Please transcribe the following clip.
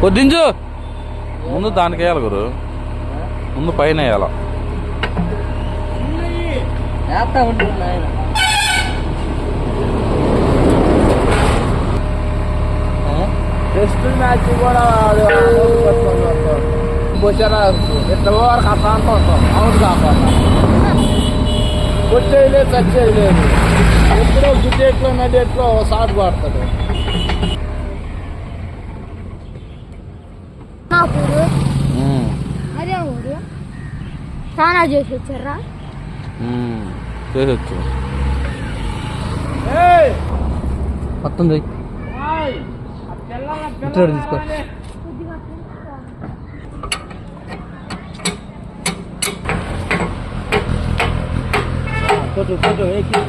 కొద్దించు ముందు దానికి వేయాలి గురు, ముందు పైన వేయాల. టెస్ట్ మ్యాచ్ కూడా వచ్చారా ఎట్లా వరకు అట్లా అనుకుంటాం. అవును కాకుండా వచ్చేయలేదు, చచ్చేయలేదు. ఎప్పుడో గిడ్డెట్లో నడేట్లో సాగు పడతాడు. అదే ఊరు స్నానా చేసి వచ్చారా? చేసొచ్చు మొత్తం తీసుకో. फोटो फोटो एक ही